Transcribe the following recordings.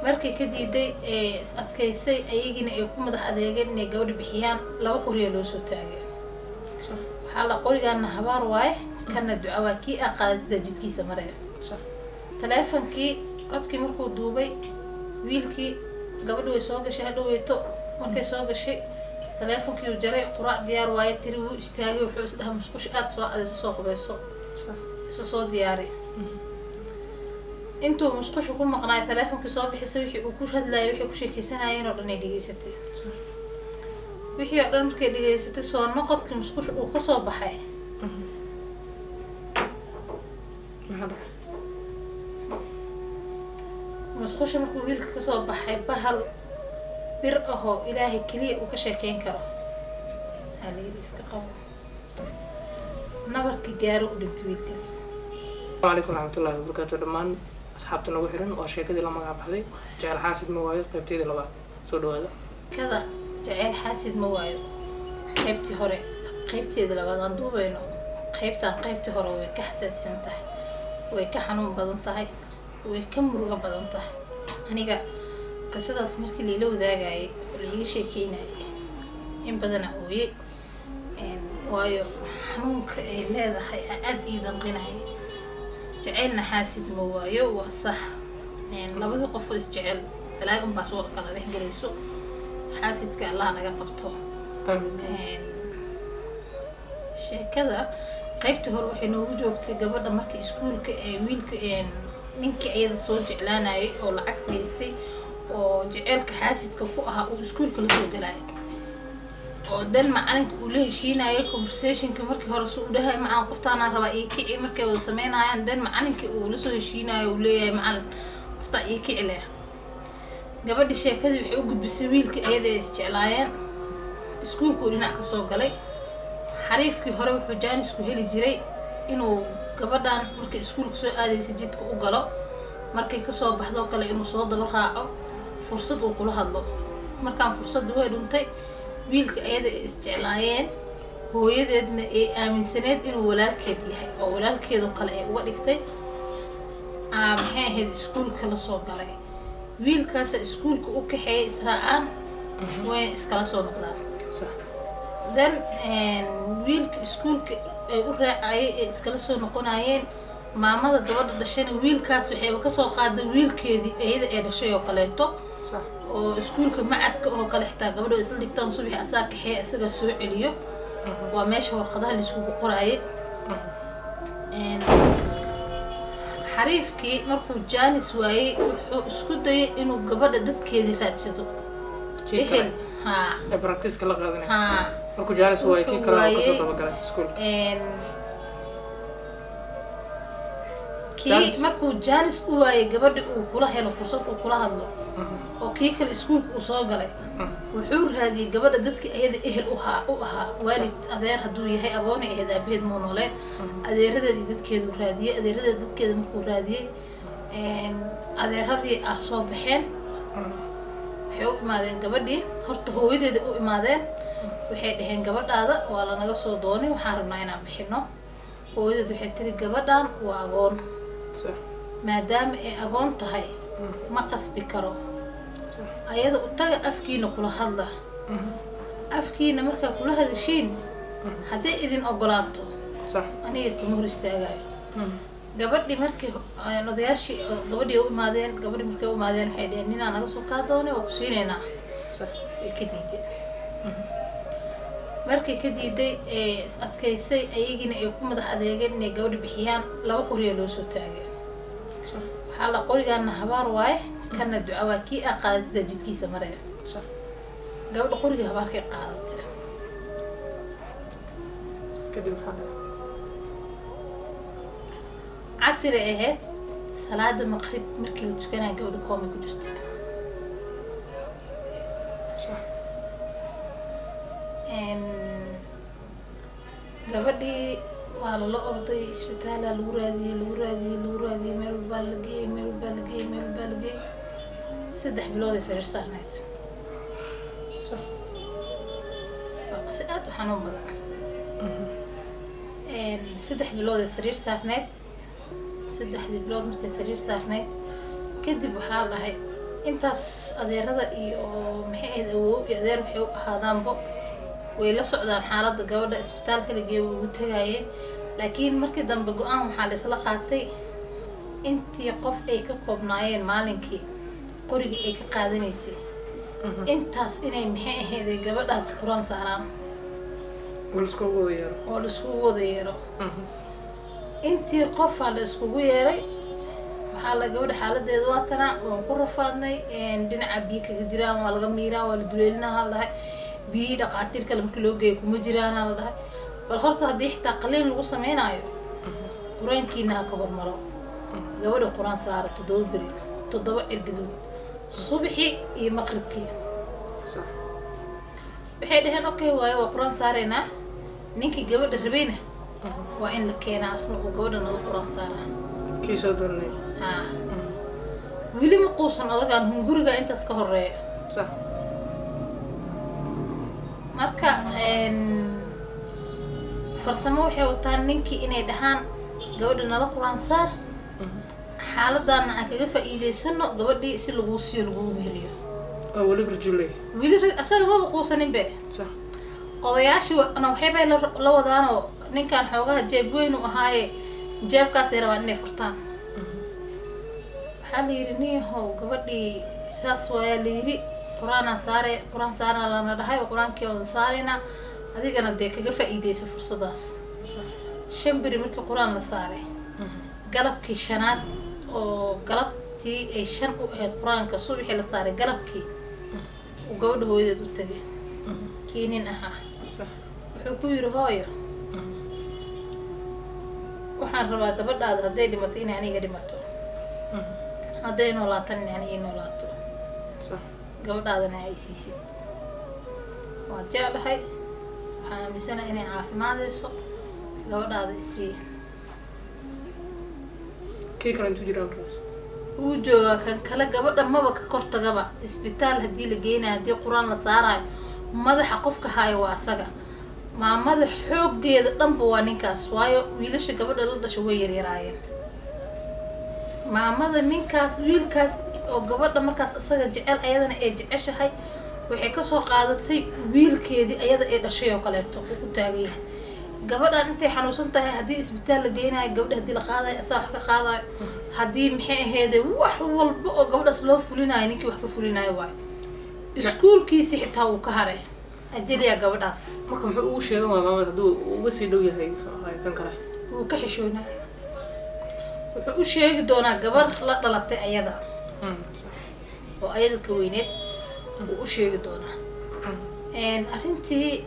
markay ka diiday is adkaysay ayagina ay ku madax adeegeen inay gabadha bixiyaan 2 qori loo soo taagay waxa la qorigaana habaar waay kana duca waa kii aqaadida jidkiisa maray taleefankii codkii markuu duubay wiilkii gabadhu way soo gashay hadhoweyto markay soo gashay taleefankii uu jaray quraac diyaar waaye tiri wuu istaagay wuxuu isdhahay musqush aad soo adeeso soo qubayso soo diyaari intuu musqushu ku maqnaay taleefankii soo bixisay wixii uu ku hadlaayay wixii ku sheekaysanayeen oo dhan ay dhigaysatay wixii oo dhan markay dhigaysatay soo noqodkii musqushu uu ka soo baxay musqushu markuu wiilka ka soo baxay bahal bir ahoo ilaahay keliya uu ka sheekeyn karo halii iska qabo nabarkii gaaro u dhintay wiilkaas. Waalaikum warahmatullahi wabarakatuh dhamaan asxaabta nagu xiran waa sheekadii la magac baxday jacayl xaasid ma waayo qaybteedii labaad soo dhawaada kada jacayl xaasid ma waayo qaybtii hore qaybteedii labaad aan duubayno qaybtii hore way ka xasaasisan tahay way ka xanuun badan tahay way ka murugo badan tahay aniga qisadaas markii la wadaagayay la iga sheekeynayay in badan ooyay waayo xanuunka ay leedahay aad ii danqinay jacaylna xaasid ma waayo waa sax labada qof is jecel ilaahay un baa soo kala dhex galayso xaasidka Allah naga qabto sheekada qaybtii hore waxay noogu joogtay gabadha markii iskuulka ee wiilka ninkii ayada soo jeclaanayay oo lacag haystay oo jacaylka xaasidka ku ahaa uu iskuulka la soo galay oo dan macalinka uu la heshiinayo conversationka markii hore soo dhahay macaan qoftaana raba ii kici markay wada sameynayaan dan macalinka uu la soo heshiinayo uu leeyahay macalin qofta ii kici leh gabadhi sheekadii waxay u gudbisay wiilkii ayada is jeclaayeen iskuulku dhinac ka soo galay xariifkii hore wuxuu jaanis ku heli jiray inuu gabadhan markay iskuulka soo aadaysa jidka u galo markay ka soo baxdo kale inuu soo daba raaco fursad uu kula hadlo markaan fursad way dhuntay wiilka ayada is jeclaayeen hooyadeedna ay aaminsaneed inuu walaalkeed yahay oo walaalkeedu kale ay uga dhigtay maxay ahayd iskuulka la soo galay wiilkaas iskuulka u kaxeeyay israacaan way iskala soo noqdaan dan wiilka iskuulka ay u raacayay ee iskala soo noqonayeen maamada gabadha dhashayna wiilkaas waxayba ka soo qaaday wiilkeedii ayada ee dhashay oo kaleeto oo iskuulka macadka oo kale xitaa gabadha isla dhigtaan subax asaa kaxee isaga soo celiyo waa meesha warqadaha la isku qoraayay xariifkii markuu jaanis waayay wuxuu isku dayay inuu gabadha dadkeedii raadsado ehel practice la qaadanay markuu jaanis waayay kii kale oo ka soo tabagalay iskuulka kii markuu jaanis u waayay gabadhi uu kula helo fursad uu kula hadlo oo kii kale iskuulka uu soo galay wuxuu raadiyay gabadha dadkii ayada ehel u ahaa waalid adeer hadduu yahay agoon ay ahayd aabaheed muu nooleen adeeradeedii dadkeedu raadiyay adeeradeeda dadkeeda markuu raadiyay adeeradii ah soo baxeen waxay u imaadeen gabadhii horta hooyadeeda u imaadeen waxay dhaheen gabadhaada waa lanaga soo doonay waxaan rabnaa inaan bixino hooyadeed waxay tiri gabadhan waa agoon maadaama ay agoon tahay ma qasbi karo ayada u taga afkiina kula hadla afkiina markaa kula hadashiin hadday idin ogolaato aniga kama hor istaagayo gabadhi markii odayaashii gabadhii u imaadeen markay u imaadeen waxay dhaheen ninaa naga soo kaa doonay oo ku siinaynaa way ka diiday markay ka diiday is adkaysay ayagina ay ku madax adeegeen inay gabadha bixiyaan 2 qori loo soo taagay waxa la qorigaana habaar waay kana duca waa kii aqaadida jidkiisa maray gabadha qoriga habaarkay qaadatay kadib عصر اهد صلاة المغرب مركي لتكنا قبل كومي كجرت صح gabadhi waa la orday isbitaal lagu raadiyay meel balgay 3 bilood ay sariir saarneed صح waqsiad xanuun badan 3 bilood ay sariir saarneed 3 bilood markay sariir saarneed kadib waxaa lahayd intaas adeerada iyo maxay ahayd awoow iyo adeer waxay u ahaadaanbo way la socdaan xaaladda gabadha isbitaalka la geeyo ugu tagayeen laakiin markii dambe go-aan waxaa la isla qaatay intii qof ay ka koobnaayeen maalinkii qorigii ay ka qaadanaysay intaas inay maxay ahayd gabadhaas quraan saaraan oo oo la iskugu wada yeero intii qofaa la iskugu yeeray waxaa la gabadha xaaladeeda waa tanaa waan ku rafaadnay dhinaca biyo kaga jiraan waa laga miiraa waa la duleelinaha la dhahay biyihii dhaqaatiir kale markii loo geeyo kuma jiraana la dhahay bal horta haddii xitaa qaliin lagu sameynaayo qur-aankiina ha ka hormaro gabadha qur-aan saara 7 beri 7 cirgidood subaxii iyo maqribkii waxay dhaheen okay waayo waa qur-aan saaraynaa ninkii gabadha rabayna waa in la keenaa asna uu gabadha nala qur-aan saaraa kii soo doonay haa weli ma quusan odagaan hunguriga intaas ka horeeya sax marka farsamo waxay wataan ninkii inay dhahaan gabadha nala qur-aan saar xaaladana aan kaga faa'iidaysano gabadhii si lagu siiyo lagu heliyo oo wali rajulay weli asaga maba quusanin be sax odayaashii waxay bay la wadaanoo ninkan xoogaha jeeb weyn u ahaaye jeebkaasay rabaan inay furtaan waxaa la yidhi niyahow gabadhii saas waayaa la yidhi qur-aan saarana lana dhahay oo qur-aankii odan saarayna adigana dee kaga faa'iidaysa fursadaas 5 beri markii qur-aan la saaray galabkii 5aad oo galabtii ay 5 u ahayd qur-aanka subaxii la saaray galabkii uu gabadha hooyadeed u tagay kii nin ahaa wuxuu ku yidhi hooyo waxaan rabaa gabadhaada hadday dhimato inay aniga dhimato hadday noolaatan inay aniga noolaato gabadhaadana ay siisid waad jeclahay waxaan aaminsanahay inay caafimaadayso gabadhaada isii kii kale intuu jiraa markaas wuu joogaa kan kale gabadha maba ka kortagaba isbitaal haddii la geynayo haddii qur-aan la saarayo madaxa qofka haayo waa asaga maamada xooggeeda dhanba waa ninkaas waayo wiilasha gabadha la dhasha way yaryaraayeen maamada ninkaas wiilkaas oo gabadha markaas asaga jecel ayadana ay jeceshahay waxay kasoo qaadatay wiilkeedii ayada ay dhashay oo kaleeto uu ku taagan yahay gabadhan intay xanuunsan tahay haddii isbitaal la geynayo gabadha haddii la qaadayo asaa wax ka qaadayo haddii maxay aheedee wax walba oo gabadhaas loo fulinayo ninkii wax ka fulinayo waayo iskuulkiisi xitaa wuu ka haray ajaliyaa gabadhaas marka muxuu ugu sheegan waa maamad hadduu uga sii dhow yahay kan kale wuu ka xishoonaya wuxuu u sheegi doonaa gabar la dhalatay ayada oo ayada ka weyneed wuu u sheegi doonaa arrintii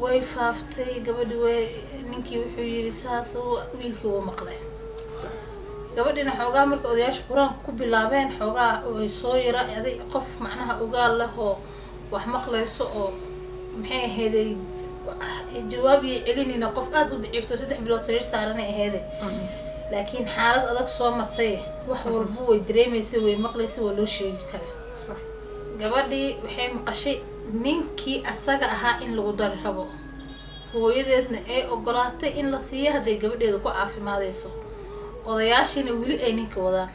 way faaftay gabadhi way ninkii wuxuu yidhi saas wiilkii uu maqlay gabadhina xoogaa marka odayaasha qur-aanka ku bilaabeen xoogaa way soo yara aday qof macnaha ogaal leh oo wax maqlayso oo maxay aheeday jawaab iyo celinina qof aada u daciifto 3 bilood sariir saaranay aheeday laakiin xaalad adag soo martay wax walba way dareemaysay way maqlaysay waa loo sheegi karay gabadhii waxay maqashay ninkii asaga ahaa in lagu dari rabo hooyadeedna ay ogolaatay in la siiyo hadday gabadheeda ku caafimaadayso odayaashiina weli ay ninka wadaan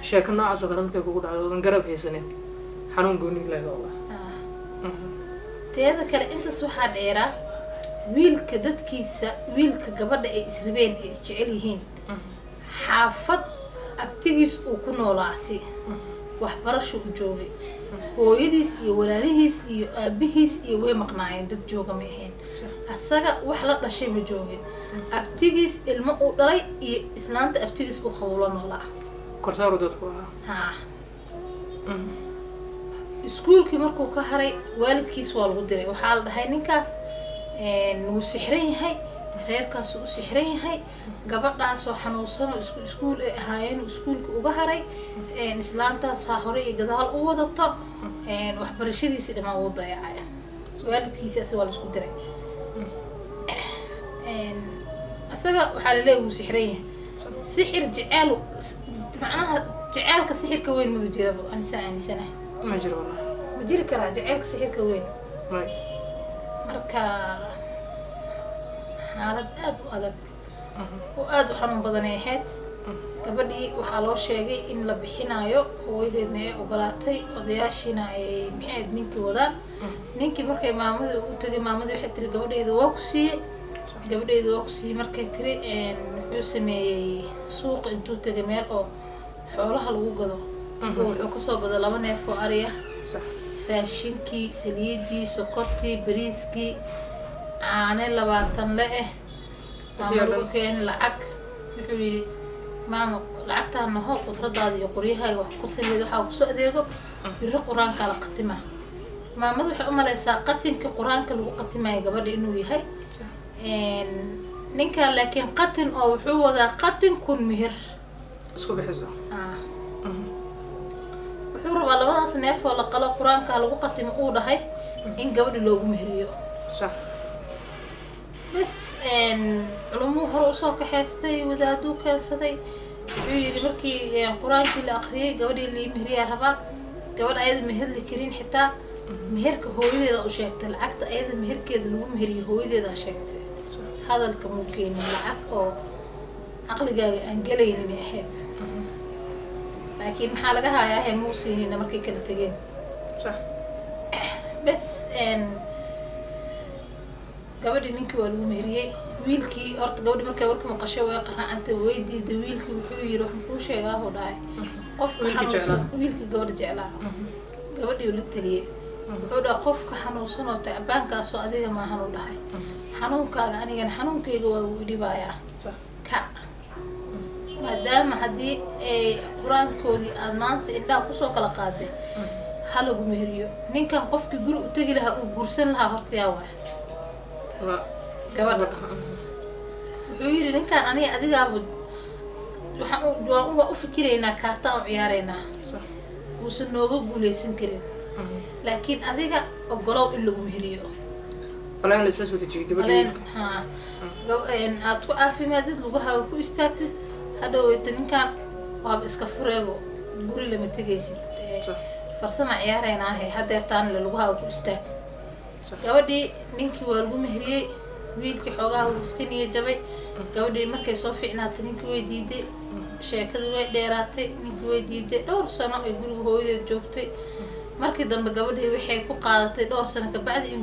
sheeko noocaas oo kale markay kugu dhacdo odan garab haysanin xanuun gooni leedo teeda kale intaas waxaa dheeraa wiilka dadkiisa wiilka gabadha ay israbeen ay isjecel yihiin xaafad abtigiis uu ku noolaasi waxbarasho u joogay hooyadiis iyo walaalihiis iyo aabihiis iyo way maqnaayeen dad jooga ma ahayn asaga wax la dhashay ma joogin abtigiis ilmo uu dhalay iyo islaanta abtigiis uu qabo la noolaa korsaaro dadku ahaa haa iskuulkii markuu ka haray waalidkiis waa lagu diray waxaa la dhahay ninkaas wuu sixran yahay reerkaas u sixran yahay gabadhaasoo xanuunsan oo iskuul ay ahaayeen iskuulka uga haray islaantaas hore iyo gadaal u wadato waxbarashadiisi dhamaan wuu dayacay waalidkiisaasi waa la isku diray asaga waxaa la leeyahay wuu sixran yahay sixir jeceel macnaha jaceelka sixirka weyn ma jiraba anisa aaminsanahay ma jiro wallahi ma jiri karaa jaceelka sixirka weyn marka xaalad aada u adag oo aada u xanuun badanay ahayd gabadhii waxaa loo sheegay in la bixinayo hooyadeedna ay ogolaatay odayaashiina ay maxay ninkii wadaan ninkii markay maamadii u tagay maamadii waxay tiri gabadheeda waa ku siiyey markay tiri wuxuu sameeyey suuqa intuu tagay meel oo xoolaha lagu gado wuxuu kasoo gado 2 neef oo ariya raashinkii saliidii sokortii bariiskii caane 20 le maamadu keen lacag wuxuu yiri maama lacagtaana hoo qudradaada iyo qoryahaaga wax ku sameeyay waxa ku soo adeego biro quraanka la qatima maamadu waxay u malaysaa qatinka quraanka lagu qatimayo gabadha inuu yahay ninka laakiin qatin oo wuxuu wadaa qatin kun mihir isku bixiso wuxuu rabaa 2 neef oo la qalo quraanka lagu qatimo uu dhahay in gabadha loogu mihriyo صح بس علمو هرو soo kaxeystay wadaadu keensaday wuxuu yiri markii quraanka la akhriyay gabadhii la mihriya rabaa gabadha ayada mihirli karin xitaa mihirka hooyadeeda u sheegtay lacagta ayada mihirkeeda lagu mihriyo hooyadeeda sheegtay hadalka muu keenin lacag oo aqligaaga aan galaynin ahayd laakiin maxaa laga hayaa muu siinina markay kala tageen صح بس gabadhi ninkii waa lagu meheriyay wiilkii horta gabadhi markay warka maqashay way qaraacantay way diiday wiilkii wuxuu yiri wax ku sheegaa oo dhaay qofka xanuunsan wiilkii gabadha jeclaa gabadhii la taliyay wuxuu dhahay qofka xanuunsan oo tacbaankaas oo adiga ma ahan u dhahay xanuunkaaga anigana xanuunkayga waa u dhibaaya صح ka maadaama haddii ay quraankoodii aad maanta indhaha kusoo kala qaaday ha lagu meheriyo ninkan qofkii guri u tegi lahaa uu guursan lahaa horta yaa waay gabadha wuxuu yiri ninkan aniga adigaaba waxaan u fikiraynaa kaarta u ciyaaraynaa uusan nooga guuleysan karin laakiin adiga ogolow in lagu meheriyo walaan la isla soo dejiyay gabadha aad ku caafimaadid lugahaaga ku istaagtid hadhoweyta ninkan waaba iska fureebo guri lama tegaysid farsama ciyaaraynaahe hadeertaan lugahaaga ku istaag gabadhii ninkii waa lagu meheriyay wiilkii xoogaha wuu iska niyad jabay gabadhii markay soo fiicnaatay ninkii way diiday sheekadii way dheeraatay ninkii way diiday dhowr sano ay guriga hooyadeed joogtay markii dambe gabadhii waxay ku qaadatay dhowr sano kabacdi in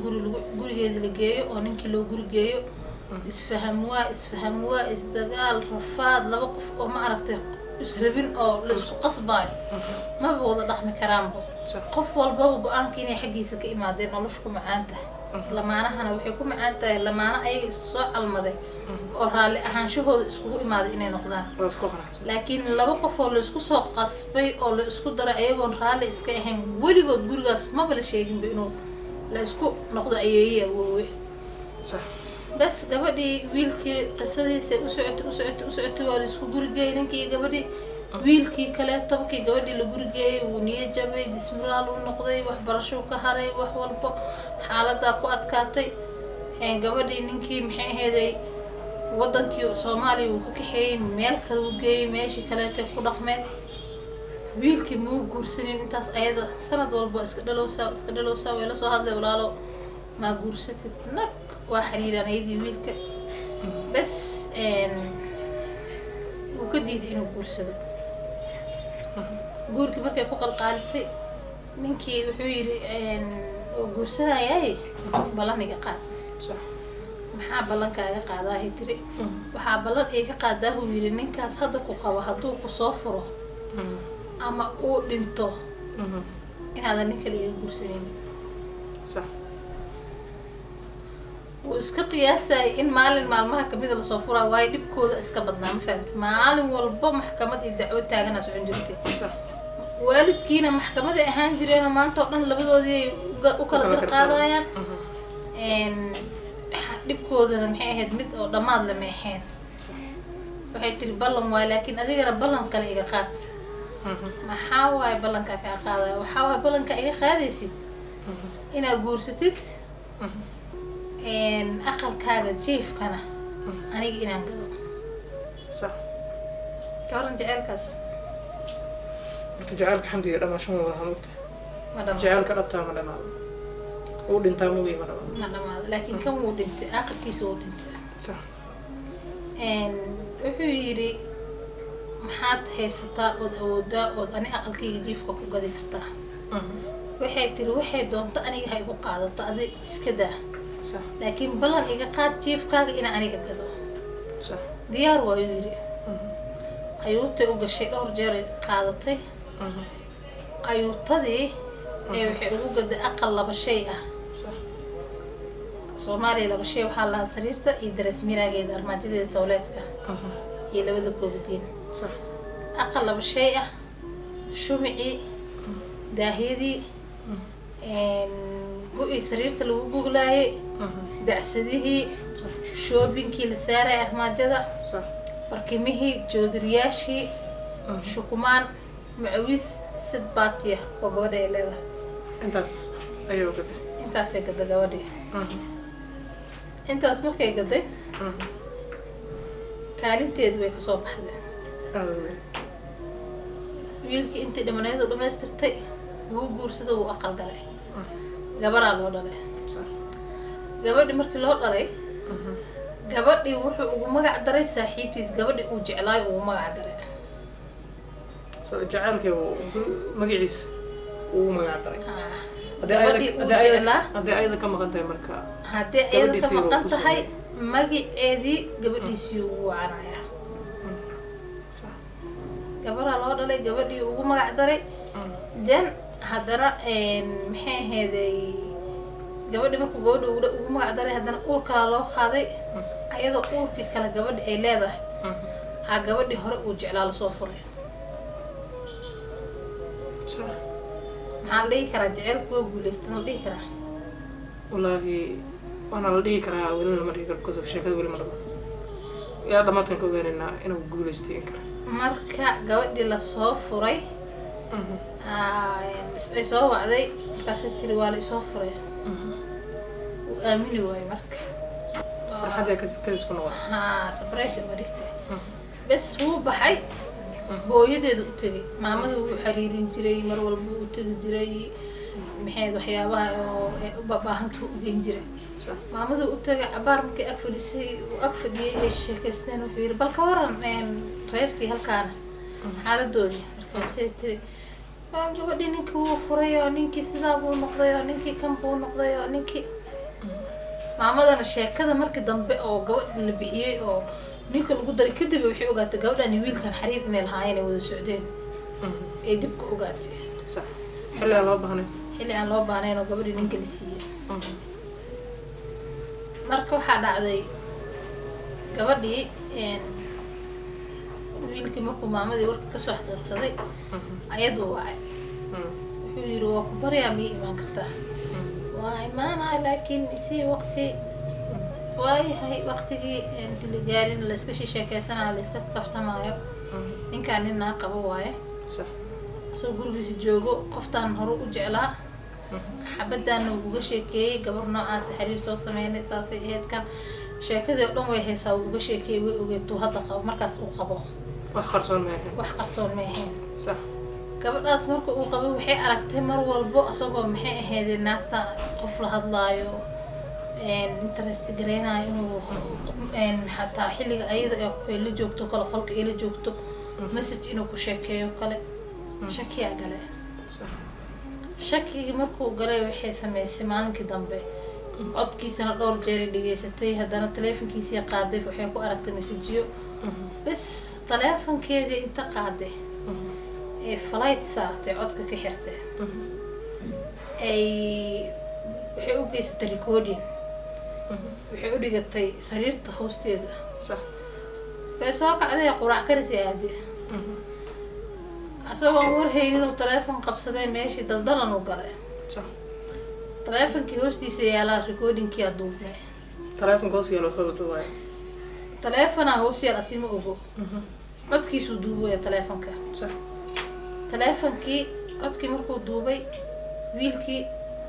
gurigeeda la geeyo oo ninkii loo guri geeyo isfaham waa isdagaal rafaad 2 qof oo ma aragtay israbin oo la isku qasbaayo ma wada dhaqmi karaanbo qof walba go'aanka inay xaqiisa ka imaadeen noloshu ku macaan tahay lamaanahana waxay ku macaan tahay lamaana ayaga isu soo calmaday oo raalli ahaanshahooda iskugu imaaday inay noqdaan laakiin 2 qof oo la isku soo qasbay oo la isku daray ayagoon raalli iska ahayn weligood gurigaas maba la sheeginba inuu la isku noqdo ayeeyay awoowe بس gabadhii wiilkii qisadiisa u socotay waa la isku gurigeeyay ninkii gabadhii wiilkii kale tabkii gabadhii la gurigeeyay wuu niyad jabay dismiraal u noqday waxbarasho ka haray wax walba xaaladda ku adkaatay gabadhii ninkii maxay ahaydey wadankii Soomaaliya uu ka kaxeeyay meel kale u geeyay meeshii kale ku dhaqmeen wiilkii muu guursanin intaas ayada sanad walba iska dhalowsaa way la soo hadlay walaalo ma guursatid nag وحريران يدي ويلك بس وكديد إنه قرصه قورك بركة فوق القالسي نينكي وحويري وقرصنا ياي بلاني قاد صح maxaa ballankaaga qaadaa hitiri waxaa ballan iga qaadaa uu yiri ninkaas hadda ku qabo hadduu ku soo furo ama uu dhinto inaadan nin kale iga guursanin صح وإسكا قياسي إن مالين مالمها كميدا لصوفورا واي دبكودا إسكا بدنا مفهمت مالين والبا محكمة الدعوة تاغنا سعون جرتي صح والد كينا محكمة أهان جرينا ما انتو قلن لبدو دي وكلا قرقاضايا إن دبكودا نمحي هيد مد أو دماد لما يحين وحي تري بلن واي لكن أديقنا بلن كلا إيقا قات ما حاواي بلن كاكا قاضايا وحاواي بلن كايقا قاضي سيد إنا قورستيد إن أقل كذا جيف كنا أنا جينا نقدر صح كارن جعلك جعلك الحمد لله ما شو ما جعلك ربطها ما دام ودين تاموي ما دام لكن كم ودنت آخر كيس ودنت صح إن وحيري maxaad haysataa ood awoodaa ood ani aqalkayga jiifka ku gadi kartaa waxay tiri waxay doonto aniga ha igu qaadato adi iska daa صح laakiin ballan iga qaad jiifkaaga inaan aniga gado صح diyaar waayu yidhi ayuutay u gashay dhowr jeer ay qaadatay ayuutadii ee waxay ugu gaday aqal laba shay ah صح soomaaliya laba shay waxaa lahaa sariirta iyo daras miraageeda armaajadeeda tawleedka iyo labada koobadiin صح aqal laba shay ah shumicii daahiyadii go-ii sariirta lagu guglaayay dacsadihii shoobinkii la saaray armaajada صح barkimihii joodariyaashii shukumaan macawiis sid baatiya oo gabadha ay leedahay intaas ayuu gaday intaasay gaday gabadhii intaas markay gaday kaalinteedu way kasoo baxday wiilkii intii dhimaneed u dhamaystirtay wuu guursada wuu aqal galay gabaraa loo dhalay صح gabadhii markii loo dhalay gabadhii wuxuu ugu magac daray saaxiibtiis gabadhii uu jeclaay ugu magac daray soo jacaylkii magaciisa uu magac daray gabadhii uu jeclaa haddii ayada ka maqan tahay marka haddii ayada ka maqan tahay magaceedii gabadhiisii ugu wacanayaa صح gabaraa loo dhalay gabadhii ugu magac daray then haddana maxay aheeday gabadhii markuu gabadha ugu magac daray haddana uur kalaa loo qaaday ayadoo uurkii kale gabadhi ay leedahay aa gabadhii hore uu jeclaa lasoo furay صح maxaa la dhihi karaa jaceylku waa guulaysta ma la dhihi karaa wallaahi waana la dhihi karaa welina lama dhihi karo because of sheekada weli ma dhabo yaa dhamaadkan ka ogaaneynaa inuu guulaystay in kara marka gabadhii lasoo furay ay soo wacday markaasay tiri waa la isoo furay uu aamini waayo marka farxadda kadis ku noqotay haa sabraysi uga dhigtay bes wuu baxay hooyadeeda u tegay maamada wuu xiriirin jiray mar walba u tegi jiray maxayd waxyaabaha oo u baahanta u geyn jiray maamada u tegay cabaar markay ag fadhisay uu ag fadhiyay ay sheekaysteen wuxuu yidhi bal ka waran reerkii halkaana xaaladoodii markaasay tiri gabadhii ninkii wuu furay oo ninkii sidaa buu noqday oo ninkii kan buu noqday oo ninkii maamadana sheekada markii dambe oo gabadha la bixiyey oo ninka lagu daray kadib waxay ogaatay gabadhan wiilkan xiriir inay lahaayeen ay wada socdeen ay dib ka ogaatay صح xilli aan loo baahnay xilli aan loo baahnayn oo gabadhii ninka la siiyey marka waxaa dhacday gabadhii wiilkii markuu maamadii warka kasoo xaqiiqsaday ayaduu wacay wuxuu yidhi waa ku baryaa miyay imaan kartaa waa imaanaa laakiin isii waqti waayahay waqtigii diligaarin layska sheekeysanaayo layska kaftamaayo ninkaan ninaa qabo waaye صح asagoo gurigiisa joogo qoftaan hore u jeclaa xabadaana uga sheekeeyey gabar noocaas xiriir soo sameynay saasay ahayd kan sheekadii oo dhan way haysaa uu uga sheekeeyey way ogeetuu hadda qabo markaas uu qabo wax qarsoon ma ahayn wax qarsoon ma ahayn صح gabadhaas marka uu qabo waxay aragtay mar walbo asagoo maxay ahaydee naagta qof la hadlaayo interest gareynayo inuu xataa xilliga ayada ay la joogto kale qolka ay la joogto message inuu ku sheekeeyo kale shakiyaa gale صح shakigii markuu galay waxay sameysay maalinkii dambe codkiisana dhowr jeeray dhegeysatay haddana taleefonkiisii qaaday waxay ku aragtay messageyo bes taleefonkeedii inta qaaday ee flight saartay codka ka xirtay ay waxay u geysatay recording waxay u dhigatay sariirta hoosteeda صح bay soo kacday quraac karisi aade asagoo warhaynin uu taleefon qabsaday meeshii daldalan u galay صح taleefonkii hoostiisa yaalaa recordingkii aduubnay taleefonka hoos yaalo wuxuu duubaya taleefonaa hoos yaal asima ogo codkiisuu duubaya taleefonka صح taleefonkii codkii markuu duubay wiilkii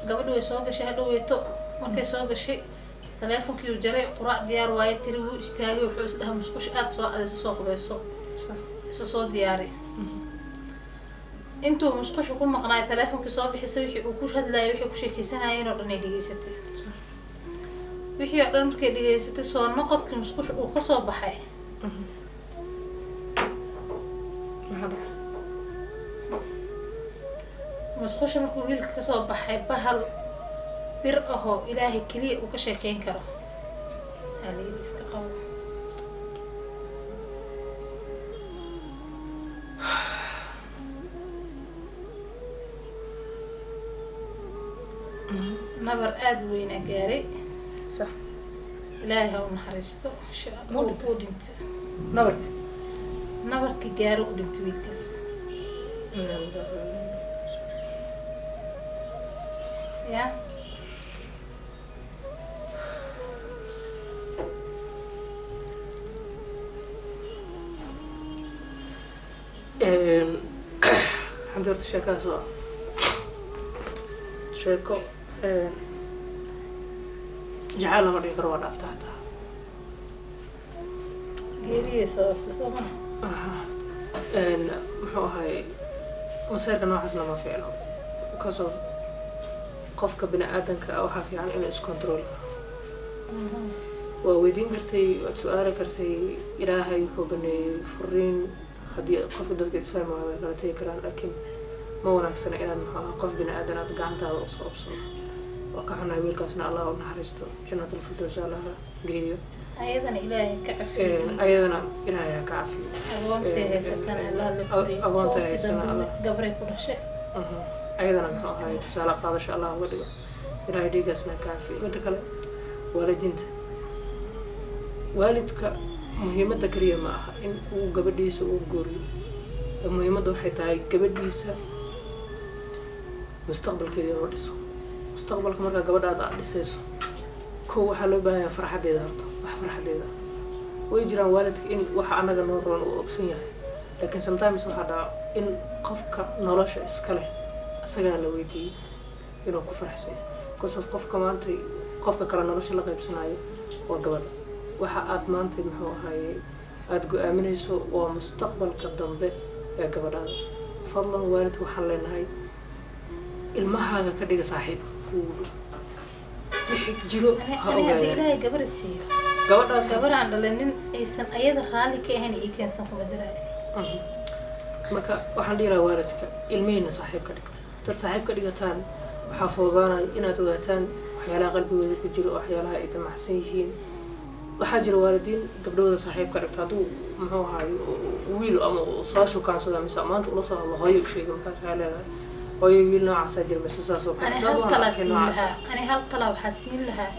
gabadhi way soo gashay hadhoweyto markay soo gashay taleefonkii uu jaray quraac diyaar waaye tiri wuu istaagay wuxuu isdhaha musqush aad soo cadayso soo qubayso isa soo diyaari intuu musqusha ku maqnaay taleefonkii soo bixisay wixii uu ku hadlaayay wixii ku sheekeysanayeen oo dhan ay dhegeysatay wixii oo dhan markay dhegeysatay soo noqodkii musqusha uu kasoo baxay musqusha markuu wiilka kasoo baxay bahal bir ahoo ilaahay keliya uu ka sheekeyn karo haliyada iska qabo nabar aada weynaa gaaray صح ilaahay ha u naxariisto insha allah uu dhintay نبرك nabarkii gaaro u dhintay wiilkaas ya الحمد لله شيكا سوا شيكو جعل ما يقرأ ولا أفتحتها geeriya sababta soo ma muxuu ahay masayrka noocaasna ma fiicno kasoo qofka bini aadanka waxaa fiican inuu iscontrol waa weydiin kartay waad su-aali kartay ilaahay wuxuu baneeyey furiin haddii qofka dadka isfahmi waayo way kala tegi karaan laakiin ma wanaagsana inaad muxuu ahaa qof bini aadan aad gacantaada uska qabsado waa ka xunahay wiilkaasna allah u naxariisto jannatul firdaws allah geeyo ayadana ilaahay ka cafiyo ayadana ilaahay ha ka cafiyo agoontii haysatan allah la buriyo agoonta haysana allah gabray ku dhashay ayadana muxuu ahay tusaale qaadasho allah uga dhigo ilaahay dhiigaasna ha ka cafiyo midda kale waalidiinta waalidka muhiimadda keliya ma aha in uu gabadhiisa uu guuriyo muhiimadda waxay tahay gabadhiisa mustaqbalkeeda inuu dhiso mustaqbalka markaa gabadhaada aad dhisayso kow waxaa loo baahan yahay farxaddeeda horta wax farxaddeeda way jiraan waalidka in waxa anaga noo roon uu ogsan yahay laakiin sometimes waxaa dhaca in qofka nolosha iska leh isagana la weydiiyey inuu ku faraxsan yahay because of qofka maanta qofka kale nolosha la qaybsanayo waa gabadha waxa aad maanta muxuu ahaye aada go-aaminayso waa mustaqbalka dambe ee gabadhaada fadlan waalidka waxaan leenahay ilmahaaga ka dhiga saaxiibka kuugu dhow wixii jiro ha ani haddii ogaadaan ilaahay gabar siiyo gabadhaas gabaraan dhalanin aysan ayada raalli ka ahayn ii keensan kuma diraayo marka waxaan dhihi lahaa waalidka ilmihiina saaxiib ka dhigta dad saaxiib ka dhigataan waxaa fududaanaya inaad ogaataan waxyaalaha qalbigooda ku jiro waxyaalaha ay damacsan yihiin waxaa jira waalidiin gabdhahooda saaxiib ka dhigta hadduu muxuu ahaayo wiil ama soo shukaansada mise maanta ula soo hadlo hooyo u sheegay markaas waxaa leedahay hooyo wiil noocaasaa jira mise saas oo kale ani dad hal waan talaa arkay siin noocaas lahaa ani hal talaa waxaa siin lahaa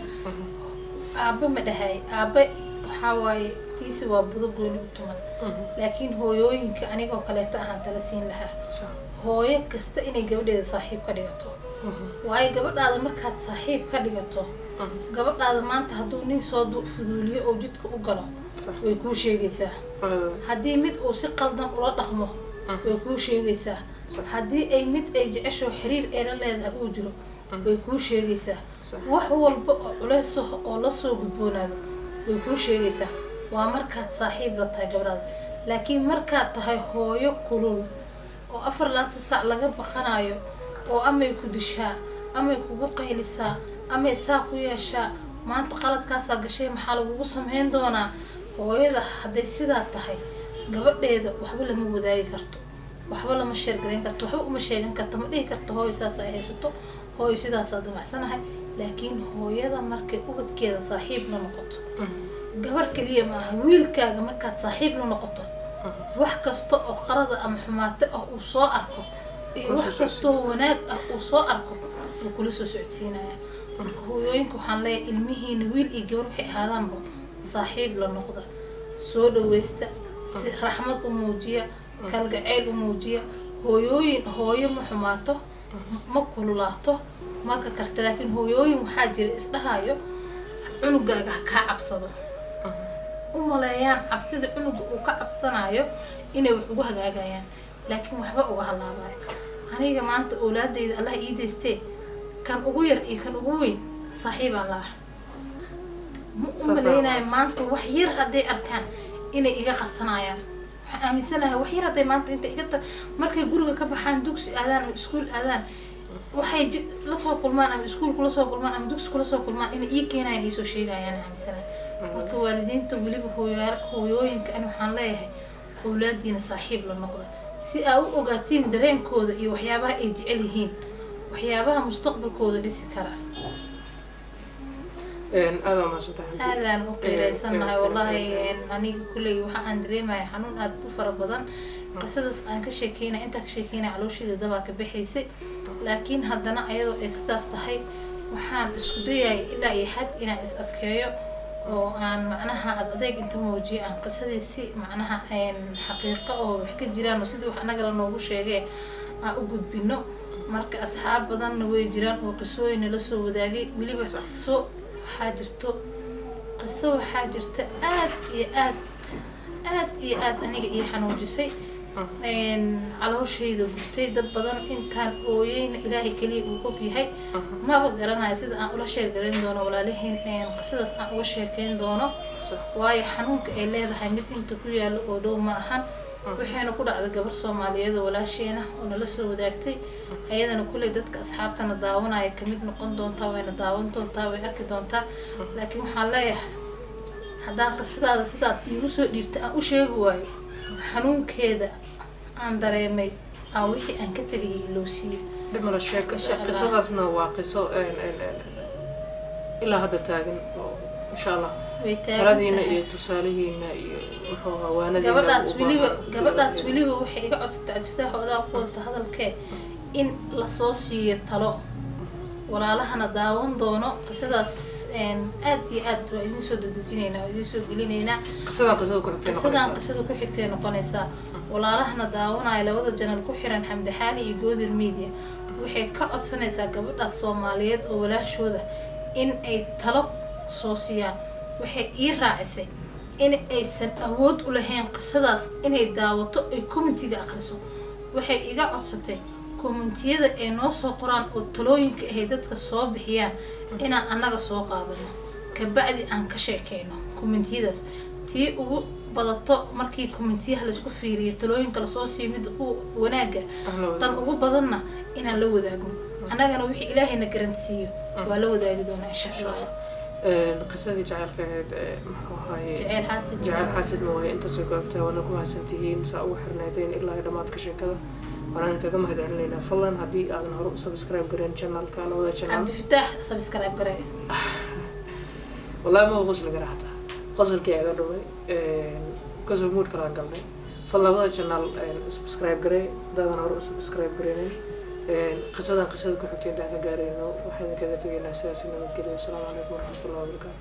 aabba ma dhahay aabba waxaa waaye tiisi waa budo gooni u tuman laakiin hooyooyinka anigoo kaleeta ahaan tala siin lahaa hooyo kasta inay gabadheeda saaxiib ka dhigato waayo gabadhaada markaad saaxiib ka dhigato gabadhaada maanta hadduu nin soo fuduuliyo oo jidka u galo way kuu sheegaysaa haddii mid uu si qaldan ula dhaqmo way kuu sheegaysaa haddii ay mid ay jecesho xiriir ay la leedahay uu jiro way kuu sheegaysaa wax walba oo culeys oo lasoo gudboonaado way kuu sheegaysaa waa markaad saaxiib la tahay gabadhaada laakiin markaad tahay hooyo kulul oo 24 saac laga baqanayo oo amay ku dishaa amay kugu qaylisaa amay saa ku yeeshaa maanta qaladkaasaa gashay maxaa lagugu samayn doonaa hooyada hadday sidaa tahay gabadheeda waxba lama wadaagi karto waxba lama sheergarayn karto waxba uma sheegan karto ma dhihi karto hooyo saas ay haysato hooyo sidaasaa damacsanahay laakiin hooyada markay ubadkeeda saaxiib la noqoto gabar keliya maaha wiilkaaga markaad saaxiib la noqoto wax kasta oo qarada ama xumaato ah uu soo arko iyo wax kastoo wanaag ah uu soo arko uu kula soo socodsiinaya marka hooyooyinka waxaan leeyahay ilmihiina wiil iyo gabar waxay ahaadaanba saaxiib la noqda soo dhawaysta si raxmad u muujiya kalgacayl u muujiya hooyo ma xumaato ma kululaato ma ka karta laakiin hooyooyin waxaa jira isdhahayo cunugaaga ha kaa cabsado u maleeyaan cabsida cunuga uu ka cabsanayo inay wax ugu hagaagayaan laakiin waxba uga halaabayo aniga maanta awlaadeyda allah ii daystee kan ugu yar iyo kan ugu weyn saaxiibaan laah ma u maleynayo maanta wax yar hadday arkaan inay iga qarsanayaan waxaan aaminsanahay wax yar hadday maanta inta iga markay guriga ka baxaan dugsi aadaan ama iskuul aadaan waxay lasoo kulmaan ama iskuulku lasoo kulmaan ama dugsiku lasoo kulmaan inay ii keenayaan iisoo sheegayaan aaminsanahay marka waalidiinta weliba hooyooyinka ani waxaan leeyahay awlaadiina saaxiib la noqda si aa u ogaatiin dareenkooda iyo waxyaabaha ay jecel yihiin waxyaabaha mustaqbalkooda dhisi kara aada mahadsantahay aadaan u qiiraysanahay wallahi aniga kulley waxa aan dareemaya xanuun aad u fara badan qisadaas aan ka sheekeynaya intaa ka sheekeynaya caloosheeda dabaa ka bixaysay laakiin haddana ayadoo ay sidaas tahay waxaan isku dayaya ilaa iyo xad inaan is adkeeyo oo aan macnaha adeeg inta muujiyo aan qisadii si macnaha xaqiiqo oo wax ka jiraan oo sidii wax anaga la noogu sheegay aan u gudbino marka asxaab badanna way jiraan oo qisooyin la soo wadaagay weliba qiso waxaa jirta aad iyo aad aniga ii xanuujisay calooshayda gubtay dad badan intaan ooyeyna ilaahay keliya uu og yahay maba garanayo sida aan ula sheergarayn doono walaalihiin qisadaas aan uga sheekeyn doono waayo xanuunka ay leedahay mid inta ku yaalo oo dhow ma ahan waxayna ku dhacday gabar soomaaliyeed oo walaasheena oo nala soo wadaagtay ayadana kulley dadka asxaabtana daawanaya kamid noqon doontaa wayna daawan doontaa way arki doontaa laakiin waxaan leeyahay haddaan qisadaada sidaad iigu soo dhiibta aan u sheegi waayo xanuunkeeda aan dareemay aan wixii aan ka tegayay ilowsiiyo dhimala sheeko qisadaasna waa qiso ilaa hadda taagan oo insha allah taladiina iyo tusaalihiina iyo muxuu ahaa waanadiina gabadhaas weliba waxay iga codsatay cabdifataax odaa ku wada hadalkee in lasoo siiyo talo walaalahana daawan doono qisadaas aad iyo aad waa idin soo dadejinaynaa waa idin soo gelinaynaa qisadaan qisada ku xigtay noqonaysaa walaalahana daawanaya labada janal ku xiran xamdi xaali iyo goodir media waxay ka codsanaysaa gabadhaas soomaaliyeed oo walaashooda in ay talo soo siiyaan waxay ii raacisay in aysan awood u lahayn qisadaas inay daawato ay commentiga akhriso waxay iga codsatay commentiyada ay noo soo qoraan oo talooyinka ahay dadka soo bixiyaan inaan annaga soo qaadano kabacdi aan ka sheekeyno commentiyadaas tii ugu badato markii commentiyaha laisku fiiriyo talooyinka lasoo siiyo mid ugu wanaaga tan ugu badanna inaan la wadaagno annagana wixii ilaahayna garansiiyo waa la wadaagi doonaa insha allah qisadii jacaylka ahayd muxuu ahaaye jacayl xaasid ma waaye intaasoo goobtaa waana ku mahadsantihiin saa ugu xirnaydeen ilaa dhammaadka sheekada waana kaga mahad celinaynaa fadlan haddii aadan hore u subscribe gareyn channelka labada channel cabdifataax subscribe garee wallahi ma qosli gara hataa qosolkii aga dhumay qosol mood kala galnay fadlan labada channel subscribe garee haddaadan hore u subscribe gareynin qisada ku xigtay intaan ka gaarayno waxaan kaga tegaynaa sidaas nabadgelyo. Assalaamu calaykum waraxmatullahi wabarakaatu.